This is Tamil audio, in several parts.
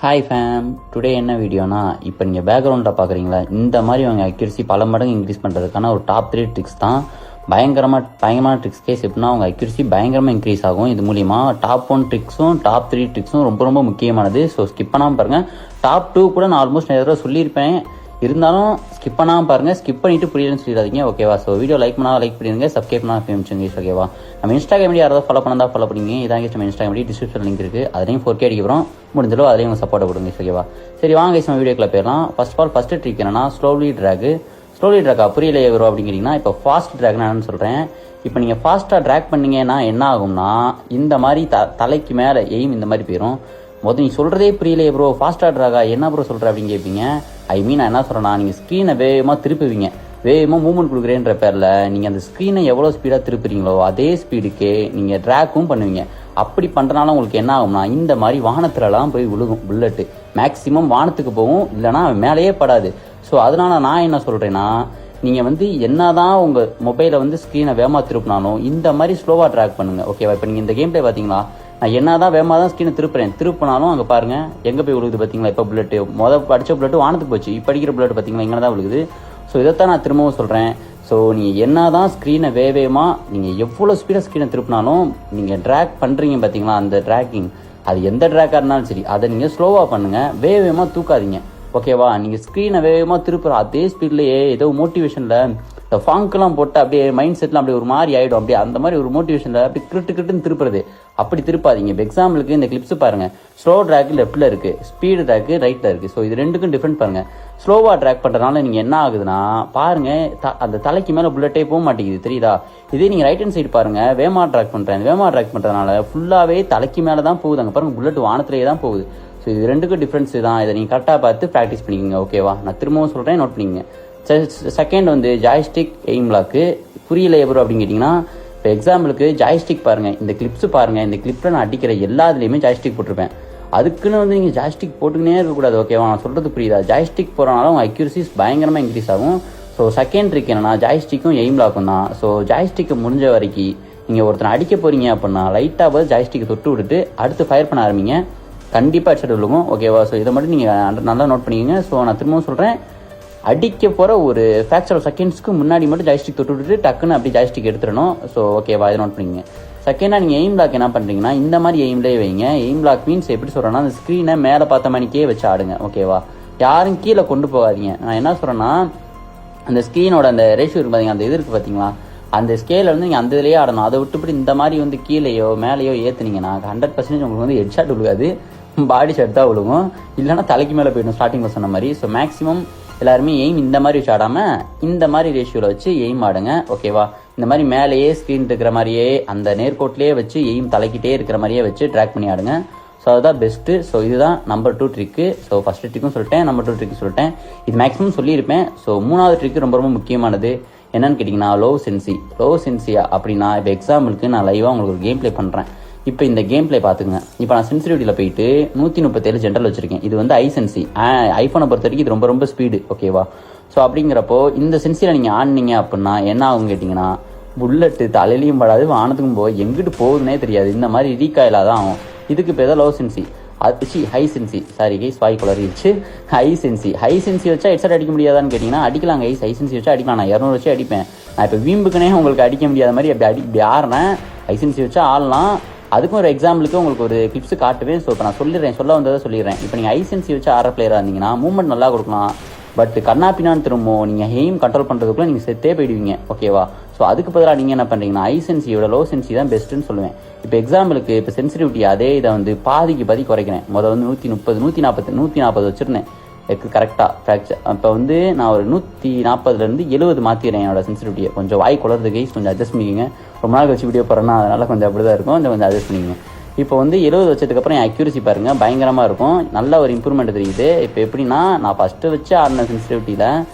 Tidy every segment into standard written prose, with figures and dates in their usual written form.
ஹாய் ஃபேம், டுடே என்ன வீடியோனா, இப்போ நீங்கள் பேக்ரவுண்டில் பார்க்குறீங்களா, இந்த மாதிரி அவங்க அக்யூரசி பல மடங்கு இன்க்ரீஸ் பண்ணுறதுக்கான ஒரு டாப் 3 ட்ரிக்ஸ் தான். பயங்கரமான ட்ரிக்ஸ் கேஸ் எப்படின்னா அவங்க அக்யூரசி பயங்கரமாக இன்க்ரீஸ் ஆகும். இது மூலிமா டாப் 1 ட்ரிக்ஸும் டாப் 3 ட்ரிக்ஸும் ரொம்ப முக்கியமானது. ஸோ ஸ்கிப் பண்ணாமல் பாருங்கள். டாப் 2 கூட நான் ஆல்மோஸ்ட் நிறைய தடவை சொல்லியிருப்பேன், இருந்தாலும் ஸ்கிப் பண்ணாமல் பாருங்கள். ஸ்கிப் பண்ணிட்டு புரியலன்னு சொல்லிடாதீங்க, ஓகேவா? ஸோ வீடியோ லைக் பண்ணால் லைக் பண்ணிடுங்க, சப்ஸ்கிரைப் பண்ணால் ஃபேமிச்சுங்க, ஓகேவா? நம்ம இன்ஸ்டாகிராம் யாராவது ஃபாலோ பண்ணா ஃபாலோ பண்ணிங்க. இதான் நம்ம இன்ஸ்டாகிராம் டிஸ்கிரிப்ஷன் லிங்க் இருக்குது, அதையும் 4K அடிக்கிறோம். முடிஞ்சளவு அதையும் உங்கள் சப்போர்ட்டை கொடுங்க, ஓகேவா? சரி வாங்க நம்ம வீடியோக்குள்ள போயிடலாம். ஃபர்ஸ்ட் ட்ரிக் என்னன்னா ஸ்லோலி ட்ராகா புரியலையே வரும் அப்படிங்கிறீங்கன்னா, இப்போ ஃபாஸ்ட் ட்ராக் நான் சொல்கிறேன். இப்போ நீங்கள் ஃபாஸ்ட்டாக ட்ராக் பண்ணீங்கன்னா என்ன ஆகும்னா, இந்த மாதிரி தலைக்கு மேலே எய்ம் இந்த மாதிரி போயிடும். நீங்கள் சொல்கிறதே புரியலையே ப்ரோ, ஃபாஸ்ட்டாக ட்ராகா என்ன ப்ரோ சொல்கிற அப்படின்னு கேட்பீங்க. நான் என்ன சொல்கிறேன்னா, நீங்கள் ஸ்க்ரீனை வேகமாக திருப்புவீங்க, வேகமாக மூவ்மெண்ட் கொடுக்குறேன்ற பேரில் நீங்கள் அந்த ஸ்க்ரீனை எவ்வளோ ஸ்பீடாக திருப்புறீங்களோ அதே ஸ்பீடுக்கே நீங்கள் ட்ராக்கும் பண்ணுவீங்க. அப்படி பண்ணுறனால உங்களுக்கு என்ன ஆகும்னா, இந்த மாதிரி வானத்துலலாம் போய் விழுகும் புல்லட்டு. மேக்ஸிமம் வானத்துக்கு போகும், இல்லைனா மேலேயே படாது. ஸோ அதனால நான் என்ன சொல்கிறேன்னா, நீங்கள் என்னதான் உங்கள் மொபைலை ஸ்க்ரீனை வேகமாக திருப்பினாலும் இந்த மாதிரி ஸ்லோவாக ட்ராக் பண்ணுங்கள், ஓகேவா? இப்போ நீங்கள் இந்த கேம் பிளே பார்த்தீங்களா, நான் என்னதான் வேகமாக தான் ஸ்க்ரீனை திருப்பினாலும் அங்கே பாருங்கள் எங்கே போய் விழுகுது பார்த்தீங்களா? இப்போ புல்லட்டு அடித்த புல்லட்டு வானத்துக்கு போச்சு, இப்போ அடிக்கிற புல்லட்டு பார்த்தீங்களா இங்கே தான் விழுகுது. ஸோ இதைத்தான் நான் திரும்பவும் சொல்கிறேன். ஸோ நீங்கள் என்ன தான் ஸ்க்ரீனை வேகமாக நீங்கள் எவ்வளோ ஸ்பீடாக ஸ்க்ரீனை திருப்பினாலும் நீங்கள் ட்ராக் பண்ணுறீங்க பார்த்தீங்களா, அந்த ட்ராக்கிங் அது எந்த ட்ராக்காக இருந்தாலும் சரி, அதை நீங்கள் ஸ்லோவாக பண்ணுங்கள், வேகமாக தூக்காதீங்க, ஓகேவா? நீங்கள் ஸ்க்ரீனை வேகமாக திருப்புற அதே ஸ்பீட்லேயே ஏதோ மோட்டிவேஷனில் இந்த ஃபாங்க்லாம் போட்டு அப்படியே மைண்ட் செட்லாம் அப்படியே ஒரு மாதிரி ஆகிடும். அப்படியே அந்த மாதிரி ஒரு மோட்டிவேஷனில் அப்படி கிட்டுன்னு திருப்புறது, அப்படி திருப்பாதீங்க. இப்போ எக்ஸாம்பிளுக்கு இந்த கிளிப்ஸ் பாருங்கள், ஸ்லோ ட்ராக் லெஃப்ட்டில் இருக்குது, ஸ்பீடு ட்ராக்கு ரைட்டில் இருக்குது. ஸோ இது ரெண்டுக்கும் டிஃப்ரெண்ட் பாருங்கள். ஸ்லோவாக ட்ராக் பண்ணுறதுனால நீங்கள் என்ன ஆகுதுன்னா, பாருங்கள் அந்த தலைக்கு மேலே புல்லட்டே போக மாட்டேங்குது, தெரியுதா? இதே நீங்கள் ரைட் ஹேண்ட் சைடு பாருங்கள், வேகமாக ட்ராக் பண்ணுறதுனால ஃபுல்லாகவே தலைக்கு மேலே தான் போகுது. அங்கே பாருங்கள் புல்லட் வானத்திலேயே தான் போகுது. ஸோ இது ரெண்டுக்கும் டிஃப்ரென்ஸ் தான். இதை நீங்கள் கரெக்டாக பார்த்து ப்ராக்டிஸ் பண்ணிக்கோங்க, ஓகேவா? நான் திரும்பவும் சொல்கிறேன், நோட் பண்ணிக்கங்க. செகண்ட் ஜாய்ஸ்டிக் எய்ம் லாக்கு புரியல எவ்வளோ அப்படின்னு கேட்டிங்கன்னா, இப்போ எக்ஸாம்பிளுக்கு ஜாய்ஸ்டிக் பாருங்கள், இந்த கிளிப்ஸ் பாருங்கள், இந்த கிளிப்பில் நான் அடிக்கிற எல்லாத்துலேயுமே ஜாய்ஸ்டிக் போட்டிருப்பேன். அதுக்குன்னு நீங்கள் ஜாய்ஸ்டிக் போட்டுக்கினே இருக்கக்கூடாது, ஓகேவா? நான் சொல்கிறது புரியுதா? ஜாய்ஸ்டிக் போகிறனால உங்கள் அக்யூரசிஸ் பயங்கரமாக இன்க்ரீஸ் ஆகும். ஸோ செகண்ட் ட்ரிக் என்னன்னா, ஜாய்ஸ்டிக்கும் எய்ம் லாக்கும் தான். ஸோ ஜாய்ஸ்டிக்கு முடிஞ்ச வரைக்கும் நீங்கள் ஒருத்தனை அடிக்க போகிறீங்க அப்படின்னா லைட்டாக ஜாய்ஸ்டிக்கை தொட்டு விட்டுட்டு அடுத்து ஃபயர் பண்ண ஆரம்பிங்க, கண்டிப்பாக ஹெட்ஷாட் விழுகும், ஓகேவா? ஸோ இதை மட்டும் நீங்கள் நல்லா நோட் பண்ணிக்கோங்க. ஸோ நான் திரும்பவும் சொல்கிறேன், அடிக்க போகிற ஒரு ஃப்ராக்சர் ஆஃப் செகண்ட்ஸ்க்கு முன்னாடி மட்டும் ஜாய்ஸ்டிக் தொட்டு விட்டுட்டு டக்குன்னு அப்படி ஜாய்ஸ்டிக் எடுத்துடணும். ஸோ ஓகேவா, இதை நோட் பண்ணிங்க. செகண்டாக நீங்கள் எய்ம் பிளாக் என்ன பண்ணுறீங்கன்னா, இந்த மாதிரி எய்ம்லேயே வைங்க. எய்ம் பிளாக் மீன்ஸ் எப்படி சொல்கிறேன்னா, அந்த ஸ்க்ரீனை மேலே பார்த்த மணிக்கே வச்சு ஆடுங்க, ஓகேவா? யாரும் கீழே கொண்டு போகாதீங்க. நான் என்ன சொல்கிறேன்னா, அந்த ஸ்க்ரீனோட அந்த ரேஷியோ இருக்குது பார்த்தீங்க, அந்த இது இருக்குது பார்த்தீங்களா, அந்த ஸ்கேலில் நீங்கள் அந்த இதுலேயே ஆடணும். அதை விட்டுப்படி இந்த மாதிரி கீழேயோ மேலேயோ ஏற்றுனீங்கன்னா 100% உங்களுக்கு ஹெட்ஷாட் விழுகாது, பாடி ஷாட் தான் விழுகும், இல்லைன்னா தலைக்கு மேலே போயிடும், ஸ்டார்டிங்கில் சொன்ன மாதிரி. ஸோ மேக்ஸிமம் எல்லாருமே எய்ம் இந்த மாதிரி வச்சு ஆடாமல் இந்த மாதிரி ரேஷியோவில் வச்சு எய்ம் ஆடுங்க, ஓகேவா? இந்த மாதிரி மேலேயே ஸ்க்ரீன் இருக்கிற மாதிரியே அந்த நேர்கோட்லேயே வச்சு எய்ம் தலைக்கிட்டே இருக்கிற மாதிரியே வச்சு ட்ராக் பண்ணி ஆடுங்க. ஸோ அதுதான் பெஸ்ட்டு. ஸோ இதுதான் நம்பர் 2 ட்ரிக்கு. ஸோ ஃபஸ்ட் ட்ரிக்கும் சொல்லிட்டேன், நம்பர் 2 ட்ரிக்கும் சொல்லிட்டேன். இது மேக்ஸிமம் சொல்லியிருப்பேன். ஸோ மூணாவது ட்ரிக்கு ரொம்ப முக்கியமானது. என்னன்னு கேட்டிங்கன்னா, லோ சென்சியா அப்படின்னா, இப்போ எக்ஸாம்பிளுக்கு நான் லைவாக உங்களுக்கு ஒரு கேம் ப்ளே பண்ணுறேன். இப்போ இந்த கேம் பிளே பார்த்துக்குங்க. இப்போ நான் சென்சிட்டிவிட்டியில் போயிட்டு 137 ஜென்ரல் வச்சுருக்கேன். இது ஐசென்சி, ஐஃபோனை பொறுத்த வரைக்கும் இது ரொம்ப ஸ்பீடு, ஓகேவா? ஸோ அப்படிங்கிறப்போ இந்த சென்சியில் நீங்கள் ஆடினீங்க அப்படின்னா என்ன ஆகும் கேட்டிங்கன்னா, புல்லட்டு தலையிலையும் படாது, வானத்துக்கும் எங்கிட்டு போகுதுன்னே தெரியாது, இந்த மாதிரி ரீகாயிலாக தான் ஆகும். இதுக்கு இப்போ ஏதோ லோ சென்சி, அது ஹை சென்சி, சாரி கைஸ் வாய் குளறிடுச்சு. ஹை சென்சி வச்சா ஹெட்செட் அடிக்க முடியாதான்னு கேட்டிங்கன்னா, அடிக்கலாம் கைஸ். ஹை சென்சி வச்சா அடிக்கலாம், நான் 200 வச்சு அடிப்பேன். நான் இப்போ வீம்புக்குனே உங்களுக்கு அடிக்க முடியாத மாதிரி இப்படி ஆடுறேன். ஹை சென்சி வச்சா ஆடலாம். அதுக்கும் ஒரு எக்ஸாம்பிளுக்கு உங்களுக்கு ஒரு கிளிப்ஸ் காட்டுவேன். ஸோ இப்போ நான் சொல்ல வந்ததை சொல்லிடுறேன். இப்போ நீங்கள் ஐசென்சி வச்சு ஆடுற பிளேயராக இருந்தீங்கன்னா மூவ்மெண்ட் நல்லா கொடுக்கலாம், பட் கண்ணாப்பினான்னு திரும்பவும் நீங்கள் எய்ம் கண்ட்ரோல் பண்ணுறதுக்குள்ள நீங்கள் செத்தே போயிடுவீங்க, ஓகேவா? ஸோ அதுக்கு பதிலாக நீங்கள் என்ன பண்ணுறீங்கன்னா, ஐசென்சியோட லோ சென்சி தான் பெஸ்ட்டுன்னு சொல்லுவேன். இப்போ எக்ஸாம்பிளுக்கு இப்போ சென்சிட்டிவிட்டி அதே இதை பாதிக்கு குறைக்கிறேன். முதல் 130 140 வச்சுருந்தேன் கரெக்டாக ஃப்ராக்சர். இப்போ நான் ஒரு 140லேருந்து 70 மாற்றிடுறேன் என்னோட சென்சிட்டிவிட்டியை. கொஞ்சம் வாய் குளறது கைஸ், கொஞ்சம் அட்ஜஸ்ட் பண்ணிக்கோங்க. ரொம்ப நாள் வச்சு வீடியோ போகிறேன்னா அதனால் கொஞ்சம் அப்படி தான் இருக்கும், கொஞ்சம் அட்ஜஸ்ட் பண்ணிக்கோங்க. இப்போ 70 வச்சதுக்கப்புறம் என் அக்யூரசி பாருங்கள் பயங்கரமாக இருக்கும், நல்ல ஒரு இம்ப்ரூவ்மெண்ட் தெரியுது. இப்போ எப்படின்னா, நான் ஃபஸ்ட்டு வச்சு ஆடின சென்சிட்டிவிட்டியில்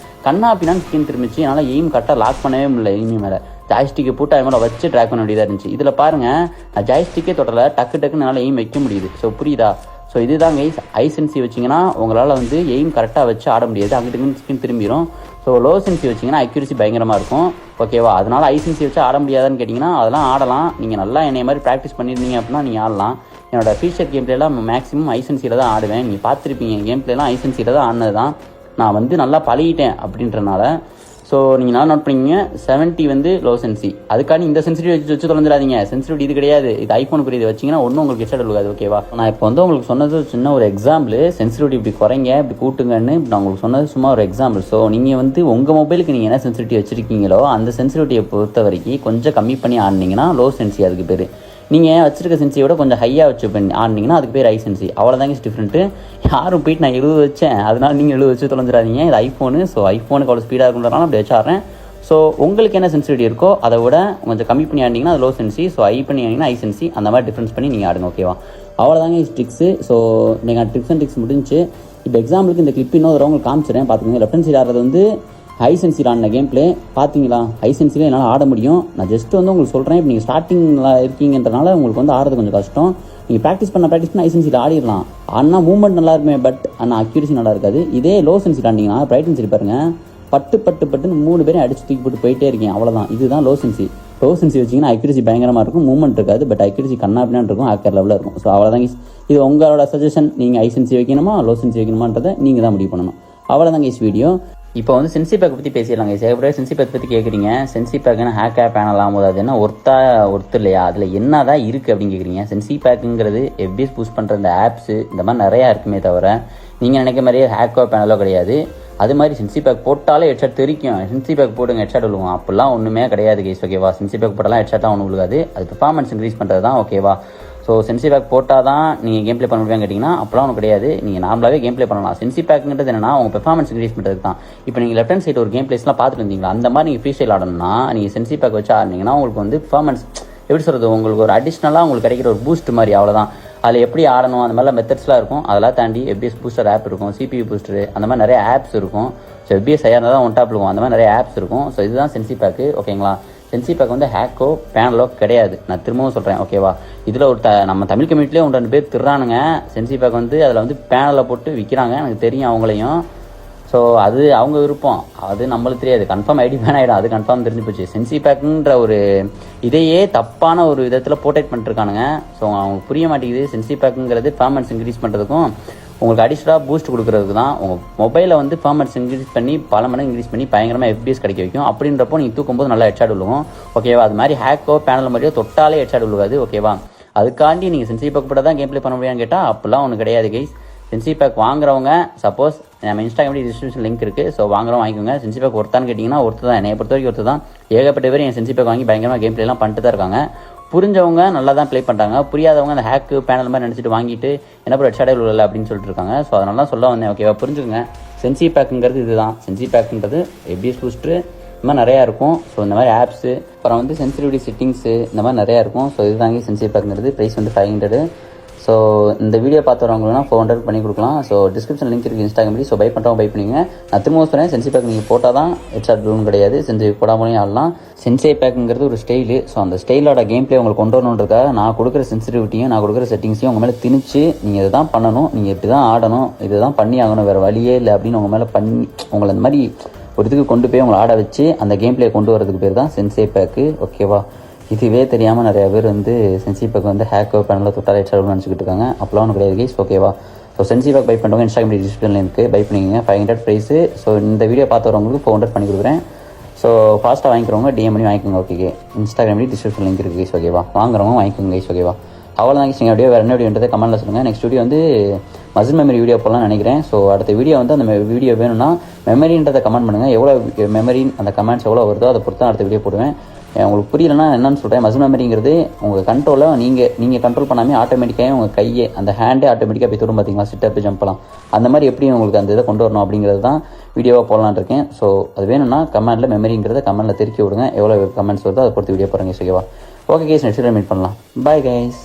கண்ணாப்பினான்னு ஸ்கிரீன் திரும்பிச்சு, என்னால் எய்ம் கரெக்டாக லாக் பண்ணவே முடியல. எய்மி மேலே ஜாய்ஸ்டிக்கை போட்டு அது மேலே வச்சு ட்ராக் பண்ண வேண்டியதாக இருந்துச்சு. இதில் பாருங்கள், நான் ஜாய்ஸ்டிக்கே தொடரல, டக்குன்னு என்னால் எய்ம் வைக்க முடியுது. ஸோ புரியுதா? ஸோ இதுதான் கைஸ், ஐசென்சி வச்சிங்கன்னா உங்களால் எய்ம் கரெக்டாக வச்சு ஆட முடியாது, அங்கிட்டு ஸ்கிரீன் திரும்பிடும். ஸோ லோ சென்சி வச்சிங்கன்னா அக்யூரசி பயங்கரமாக இருக்கும், ஓகேவா? அதனால் ஐசென்சி வச்சு ஆட முடியாதான்னு கேட்டிங்கன்னா அதெல்லாம் ஆடலாம். நீங்கள் நல்லா என்னைய மாதிரி ப்ராக்டிஸ் பண்ணியிருந்தீங்க அப்படின்னா நீங்கள் ஆடலாம். என்னோட ஃபியூச்சர் கேம் பிளேலாம் மேக்ஸிமம் ஐசன்சியில் தான் ஆடுவேன். நீங்கள் பார்த்துருப்பீங்க கேம் பிளேலாம் ஐசன்சியில் தான் ஆடினது தான். நான் வந்து நல்லா பழகிட்டேன் அப்படின்றனால. ஸோ நீங்கள் நல்லா நோட் பண்ணிங்க, 70 வந்து லோ சென்சி. அதுக்காண்டி இந்த சென்சிட்டிவ் வச்சு தொலைஞ்சிடாதீங்க. சென்சிட்டிவிட்டி இது கிடையாது, இது ஐஃபோனுக்கு இது வச்சிங்கன்னா ஒன்றும் உங்களுக்கு ஹெட்செட் விழுகாது. ஓகேவா? நான் இப்போ வந்து உங்களுக்கு சொன்னது சின்ன ஒரு எக்ஸாம்பிள். சென்சிட்டிவிட்டி இப்படி குறைங்க, இப்படி கூட்டுங்கன்னு நான் உங்களுக்கு சொன்னது சும்மா ஒரு எக்ஸாம்பிள். ஸோ நீங்கள் வந்து உங்கள் மொபைலுக்கு நீங்கள் என்ன சென்சிட்டிவிட்டி வச்சுருக்கீங்களோ அந்த சென்சிட்டிவிட்டியை பொறுத்த வரைக்கும் கொஞ்சம் கம்மி பண்ணி ஆடினீங்கன்னா லோ சென்சி அதுக்கு பேர். நீங்கள் வச்சிருக்க சென்சியை விட கொஞ்சம் ஹையாக வச்சு பண்ணி ஆடினீங்கன்னா அதுக்கு பேர் ஐ சென்சி. அவ்வளோதாங்க டிஃப்ரெண்ட்டு. யாரும் போயிட்டு நான் 70 வச்சேன் அதனால நீங்கள் 70 வச்சு தொலைஞ்சிடாதீங்க. இது ஐஃபோனு. ஸோ ஐஃபோனுக்கு அவ்வளோ ஸ்பீடாக இருக்குன்றனால அப்படி வச்சு ஆடுறேன். ஸோ உங்களுக்கு என்ன சென்சிட்டிவிட்டி இருக்கோ அதை விட கொஞ்சம் கம்மி பண்ணி ஆடினீங்கன்னா அது லோ சென்சி. ஸோ ஐ பண்ணி ஆடிங்கன்னா ஐ சென்சி. அந்த மாதிரி டிஃப்ரென்ஸ் பண்ணி நீங்கள் ஆடுங்க. ஓகேவா? அவ்வளோதாங்க ட்ரிக்ஸு. ஸோ நீங்கள் ட்ரிக்ஸ் அண்ட் ட்ரிக்ஸ் முடிஞ்சு. இப்போ எக்ஸாம்பிளுக்கு இந்த கிளிப் இன்னொரு உங்களுக்கு காமிச்சிடுறேன். பார்த்துக்கோங்க. லெஃப்ட் ஹேண்ட் சைடு ஆடுறது வந்து ஹை சென்சியில் ஆடின கேம் பிளே பார்த்தீங்களா? ஹை சென்சியில் என்னால் ஆட முடியும். நான் ஜஸ்ட் வந்து உங்களுக்கு சொல்கிறேன். இப்போ நீங்கள் ஸ்டார்டிங்கில் இருக்கீங்கன்றனால உங்களுக்கு வந்து ஆடுறது கொஞ்சம் கஷ்டம். நீங்கள் ப்ராக்டிஸ் பண்ண ஹை சென்சியில் ஆடிடலாம். ஆனால் மூவ்மெண்ட் நல்லா இருக்குமே, பட் ஆனால் அக்யூரசி நல்லா இருக்காது. இதே லோ சென்சியில் ஆடிங்கன்னா பிரைட்னஸ் பாருங்கள், பட்டுன்னு 3 பேரும் அடிச்சு தூக்கி போட்டு போயிட்டே இருக்கேன். அவ்வளோதான். இதுதான் லோ சென்சி. லோ சென்சி வச்சிங்கன்னா அக்யூரசி பயங்கரமாக இருக்கும், மூவ்மெண்ட் இருக்காது, பட் அக்யூரசி கண்ணாப்பினான்னு இருக்கும், ஆக்கர் லெவலில் இருக்கும். ஸோ அவ்வளோதாங்க. இது உங்களோட சஜஷன். நீங்கள் ஐ சென்சி வைக்கணுமா லோ சென்சி வைக்கணுமான்றதை நீங்கள் தான் முடிவு பண்ணணும். அவ்வளோதாங்க வீடியோ. இப்போ வந்து சென்சி பேக் பற்றி பேசிடலாங்க. ஏற்கனவே சென்சி பேக் பற்றி கேட்குறீங்க. சென்சி பேக்குன்னு ஹேக்கா பேனலாம் போது அது என்ன ஒர்த்து இல்லையா, அதில் என்ன தான் இருக்குது அப்படின்னு கேட்குறீங்க. சென்சி பேக்குங்கிறது எஃபிஎஸ் பூஸ்ட் பண்ணுற இந்த ஆப்ஸு இந்த மாதிரி நிறையா இருக்குமே தவிர நீங்கள் நினைக்க மாதிரியே ஹேக்கோ பேனலோ கிடையாது. அது மாதிரி சென்சி பேக் போட்டாலே ஹெட்செட் தெரிக்கும். சென்சி பேக் போடுங்க ஹெட்செட் விழுவும், அப்படிலாம் ஒன்றுமே கிடையாது கேஸ். ஓகேவா? சென்சி பேக் போட்டாலாம் ஹெட்செட்லாம் ஒன்றும் விழுகாது. அது பெர்ஃபார்மன்ஸ் இன்க்ரீஸ் பண்ணுறது தான். ஓகேவா? ஸோ சென்சி பேக் போட்டால் தான் நீங்கள் கேம் ப்ளே பண்ண முடியும்னு கேட்டிங்கன்னா அப்போலாம் ஒன்றும் கிடையாது. நீங்கள் நார்மலாகவே கேம் ப்ளே பண்ணலாம். சென்சி பேக்குங்கிறது என்னன்னா உங்கள் பெர்ஃபார்மன்ஸ் இன்க்ரீஸ் பண்ணுறது தான். இப்போ நீங்கள் லெஃப்ட் ஹேண்ட் சைடு ஒரு கேம் பிளேஸ்லாம் பார்த்துட்டு இருந்தீங்களா, அந்த மாதிரி நீங்கள் ஃப்ரீ ஸ்டைல் ஆடணும்னா நீங்கள் சென்சி பேக் வச்சு ஆடினீங்கன்னா உங்களுக்கு வந்து பெர்ஃபார்மன்ஸ் எப்படி சொல்கிறது, உங்களுக்கு ஒரு அடிஷ்னலாக உங்களுக்கு கிடைக்கிற ஒரு பூஸ்ட் மாதிரி. அவ்வளோதான். அதில் எப்படி ஆடணும் அந்த மாதிரிலாம் மெத்தட்ஸ்லாம் இருக்கும். அதெல்லாம் தாண்டி எஃபிஎஸ் பூஸ்டர் ஆப் இருக்கும், சிபியூ பூஸ்டர், அந்த மாதிரி நிறைய ஆப்ஸ் இருக்கும். ஸோ எஃபிஎஸ் ஐயா தான் ஒன் டாப் இருக்கும். அந்த மாதிரி நிறைய ஆப்ஸ் இருக்கும். ஸோ இதுதான் சென்சி பேக்கு. ஓகேங்களா? சென்சி பேக் வந்து ஹேக்கோ பேனலோ கிடையாது. நான் திரும்பவும் சொல்கிறேன். ஓகேவா? இதில் ஒரு நம்ம தமிழ் கம்யூனிட்டிலே 1-2 பேர் திர்றானுங்க. சென்சி பேக் வந்து அதில் வந்து பேனலில் போட்டு விற்கிறாங்க. எனக்கு தெரியும் அவங்களையும். ஸோ அது அவங்க விருப்பம், அது நம்மளுக்கு தெரியாது. கன்ஃபார்ம் ஐடி பேன் ஆகிடும், அது கன்ஃபார்ம் தெரிஞ்சு போச்சு. சென்சி பேக்குன்ற ஒரு இதையே தப்பான ஒரு விதத்தில் போர்ட்ரேட் பண்ணிட்டுருக்கானுங்க. ஸோ அவங்க புரிய மாட்டேங்குது. சென்சி பேக்குங்கிறது பெர்ஃபார்மன்ஸ் இன்க்ரீஸ் பண்ணுறதுக்கும் உங்களுக்கு அடிஷ்னலாக பூஸ்ட் கொடுக்குறதுக்கு தான். உங்கள் மொபைலில் வந்து பெர்ஃபார்மன்ஸ் இன்க்ரீஸ் பண்ணி பல மடங்கு இன்க்ரீஸ் பண்ணி பயங்கரமாக எஃபிஎஸ் கிடைக்க வைக்கும். அப்படின்றப்போ நீங்கள் தூக்கும்போது நல்லா ஹெட்ஷாட் விழுவும். ஓகேவா? அது மாதிரி ஹேக்கோ பேனல் மாதிரியோ தொட்டாலே ஹெட்ஷாட் விழுகாது. ஓகேவா? அதுக்காண்டி நீங்கள் சென்சி பேக் போட்டால் தான் கேம் ப்ளே பண்ண முடியான்னு கேட்டால் அப்படிலாம் ஒன்றும் கிடையாது கைஸ். சென்சி பேக் வாங்குறவங்க சப்போஸ் நம்ம இன்ஸ்டாகிராம் டிஸ்கிரிப்ஷன் லிங்க் இருக்குது. ஸோ வாங்குறவங்க வாங்கிக்கோங்க. சென்சி பேக் ஒருத்தான்னு கேட்டிங்கன்னா ஒருத்தர் தான். என்னை பொறுத்த வரைக்கும் ஒருத்தர் தான். ஏகப்பட்ட பேர் என் சென்சி பேக் வாங்கி பயங்கரமாக கேம் ப்ளேலாம் பண்ணிட்டு தான் இருக்காங்க. புரிஞ்சவங்க நல்லா தான் ப்ளே பண்ணுறாங்க. புரியாதவங்க அந்த ஹேக்கு பேனல் மாதிரி நினச்சிட்டு வாங்கிட்டு என்ன ஒரு ஹெட்ஷாட் இல்லை அப்படின்னு சொல்லிட்டு இருக்காங்க. ஸோ அதனால தான் சொல்ல வந்தேன். ஓகேவா? புரிஞ்சுக்கோங்க. சென்சி பேக்குங்கிறது இதுதான். சென்சி பேக்குன்றது எஃபிஎஸ் பூஸ்டர் இந்த மாதிரி நிறையா இருக்கும். ஸோ இந்த மாதிரி ஆப்ஸு, அப்புறம் வந்து சென்சிட்டிவிட்டி செட்டிங்ஸு இந்த மாதிரி நிறையா இருக்கும். ஸோ இதுதாங்க சென்சி பேக்குங்கிறது. ப்ரைஸ் வந்து 500. ஸோ இந்த வீடியோ பார்த்துறவங்கன்னா 400 பண்ணி கொடுக்கலாம். ஸோ டிஸ்கிரிப்ஷன் லிங்க் இருக்குது இன்ஸ்டாகிராம். ஸோ பை பண்ணுறவங்க பை பண்ணிங்க. நான் திரும்பவும் சொல்கிறேன், சென்சி பேக் நீங்கள் போட்டால் தான் ஹெட்ஷாட் ப்ளூன்னு கிடையாது. சென்சி போடாமலையும் ஆடலாம். சென்சி பேக்குங்கிறது ஒரு ஸ்டைலு. ஸோ அந்த ஸ்டைலோட கேம் பிளே உங்களுக்கு கொண்டு வரணுன்றதுக்காக நான் கொடுக்குற சென்சிட்டிவிட்டியும் நான் கொடுக்குற செட்டிங்ஸையும் உங்கள் மேலே திணிச்சு நீங்கள் இதை தான் பண்ணணும், நீங்கள் இப்படி தான் ஆடணும், இதை தான் பண்ணி ஆகணும், வேறு வழியே இல்லை அப்படின்னு உங்கள் மேலே பண்ணி உங்களை அந்த மாதிரி ஒரு இதுக்கு கொண்டு போய் உங்களை ஆட வச்சு அந்த கேம் பிளே கொண்டு வரதுக்கு பேர் தான் சென்சி பேக்கு. ஓகேவா? இதுவே தெரியாமல் நிறையா பேர் வந்து சென்சி பேக் வந்து ஹேக்கோ பேனலில் தொட்டால் ஹெட்ஷாட் நினச்சிக்கிட்டு இருக்காங்க. அப்போலாம் ஒன்றும் கிடையாது கைஸ். ஓகேவா? ஸோ சென்சி பேக் பை பண்ணுறவங்க இன்ஸ்டாகிராம் டிஸ்கிரிப்ஷனில் இருக்குது, பை பண்ணிக்கோங்க. 500 ப்ரைஸு. ஸோ இந்த வீடியோ பார்த்துறவங்களுக்கு 400 பண்ணி கொடுக்குறேன். ஸோ ஃபாஸ்ட்டாக வாங்கிக்கிறவங்க டிஎம் பண்ணி வாங்கிக்கோங்க. ஓகே, இன்ஸ்டாகிராம் டிஸ்கிரிப்ஷன் லிங்க் இருக்குது கைஸ். ஓகேவா? வாங்குறவங்க வாங்கிக்கோங்க கைஸ். ஓகேவா? அவ்வளோதான் கைஸ். நீங்கள் வேறு என்ன வீடியோன்றதை கமெண்ட்டில் சொல்லுங்கள். நெக்ஸ்ட் வீடியோ வந்து மசில் மெமரி வீடியோ போடலாம்னு நினைக்கிறேன். ஸோ அடுத்த வீடியோ வந்து அந்த வீடியோ வேணும்னா மெமரின்றதை கமெண்ட் பண்ணுங்கள். எவ்வளோ மெமரி அந்த கமெண்ட்ஸ் எவ்வளோ வருதோ அதை பொறுத்து அடுத்த வீடியோ போடுவேன். உங்களுக்கு புரியலன்னா என்னன்னு சொல்கிறேன். மசில் மெமரிங்கிறது உங்கள் கண்ட்ரோலில் நீங்கள் கண்ட்ரோல் பண்ணாமல் ஆட்டோமேட்டிக்காக உங்கள் கையை அந்த ஹேண்டே ஆட்டோமேட்டிக்காக போய் தரும். பார்த்தீங்களா? சிட்டப் ஜம்ப்லாம் அந்த மாதிரி எப்படி உங்களுக்கு அந்த இதை கொண்டு வரணும் அப்படிங்கிறது தான் வீடியோவாக போடலான்னு இருக்கேன். ஸோ அது வேணும்னா கமெண்ட்டில் மெமரிங்கிறத கமெண்ட்டில் திருக்கி விடுங்க. எவ்வளோ கமெண்ட்ஸ் வருதோ அதை பொறுத்து வீடியோ போடுறேங்க. ஓகேவா? ஓகே கைஸ், நெக்ஸ்ட் மீட் பண்ணலாம். Bye guys.